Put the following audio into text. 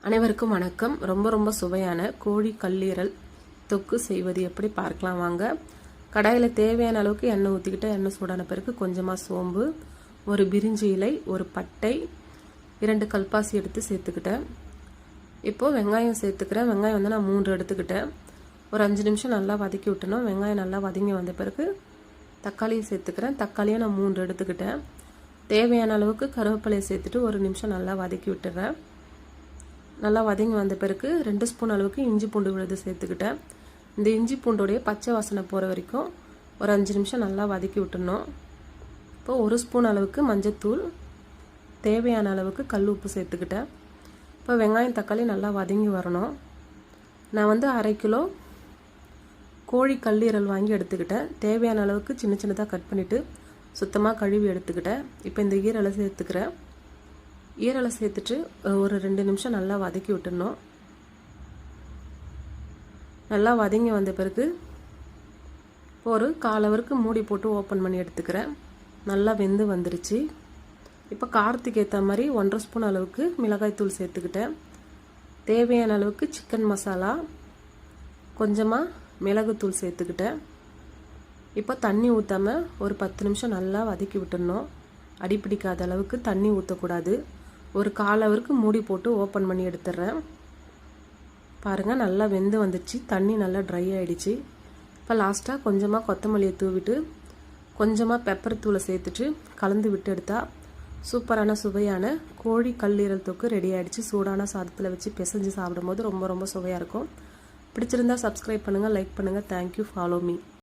அனைவருக்கும் வணக்கம். ரொம்ப சுவையான கோழி கல்லீரல் தொக்கு செய்வது எப்படி பார்க்கலாம் வாங்க. கடாயில் தேவையான அளவுக்கு எண்ணெய் ஊற்றிக்கிட்டு எண்ணெய் சூடான பிறகு கொஞ்சமாக சோம்பு, ஒரு பிரிஞ்சி இலை, ஒரு பட்டை, 2 கல்பாசி எடுத்து சேர்த்துக்கிட்டேன். இப்போது வெங்காயம் சேர்த்துக்கிறேன். வெங்காயம் வந்து நான் 3 எடுத்துக்கிட்டேன். ஒரு 5 நிமிஷம் நல்லா வதக்கி விட்டணும். வெங்காயம் நல்லா வதங்கி வந்த பிறகு தக்காளியை சேர்த்துக்கிறேன். தக்காளியை நான் 3 எடுத்துக்கிட்டேன். தேவையான அளவுக்கு கருவேப்பிலையை சேர்த்துட்டு 1 நிமிஷம் நல்லா வதக்கி விட்டுறேன். நல்லா வதங்கி வந்த பிறகு 2 ஸ்பூன் அளவுக்கு இஞ்சி பூண்டு விழுது சேர்த்துக்கிட்டேன். இந்த இஞ்சி பூண்டோடைய பச்சை வாசனை போகிற வரைக்கும் ஒரு 5 நிமிஷம் நல்லா வதக்கி விட்டுடணும். இப்போ 1 ஸ்பூன் அளவுக்கு மஞ்சத்தூள், தேவையான அளவுக்கு கல் உப்பு சேர்த்துக்கிட்டேன். இப்போ வெங்காயம் தக்காளி நல்லா வதங்கி வரணும். நான் வந்து 1/2 கிலோ கோழி கல்லீரல் வாங்கி எடுத்துக்கிட்டேன். தேவையான அளவுக்கு சின்னதாக கட் பண்ணிவிட்டு சுத்தமாக கழுவி எடுத்துக்கிட்டேன். இப்போ இந்த ஈரலை சேர்த்துக்கிறேன். ஈரலை சேர்த்துட்டு ஒரு 2 நிமிஷம் நல்லா வதக்கி விட்டுடணும். நல்லா வதங்கி வந்த பிறகு ஒரு 1/4 ஹவருக்கு மூடி போட்டு ஓப்பன் பண்ணி எடுத்துக்கிறேன். நல்லா வெந்து வந்துருச்சு. இப்போ காரத்துக்கு ஏற்ற மாதிரி 1/2 ஸ்பூன் அளவுக்கு மிளகாய்த்தூள் சேர்த்துக்கிட்டேன். தேவையான அளவுக்கு சிக்கன் மசாலா, கொஞ்சமாக மிளகுத்தூள் சேர்த்துக்கிட்டேன். இப்போ தண்ணி ஊற்றாமல் ஒரு 10 நிமிஷம் நல்லா வதக்கி விட்டுடணும். அடிப்பிடிக்காத அளவுக்கு தண்ணி ஊற்றக்கூடாது. ஒரு 1/4 ஹவருக்கு மூடி போட்டு ஓப்பன் பண்ணி எடுத்துடுறேன். பாருங்கள், நல்லா வெந்து வந்துடுச்சு. தண்ணி நல்லா ட்ரை ஆகிடுச்சு. இப்போ லாஸ்ட்டாக கொஞ்சமாக கொத்தமல்லியை தூவிட்டு கொஞ்சமாக பெப்பர் தூளை சேர்த்துட்டு கலந்து விட்டு எடுத்தால் சூப்பரான சுவையான கோழி கல்லீரல் தொக்கு ரெடி ஆகிடுச்சு. சூடான சாதத்தில் வச்சு பிசைஞ்சு சாப்பிடும்போது ரொம்ப சுவையாக இருக்கும். பிடிச்சிருந்தா சப்ஸ்கிரைப் பண்ணுங்கள், லைக் பண்ணுங்கள். தேங்க்யூ. Follow me.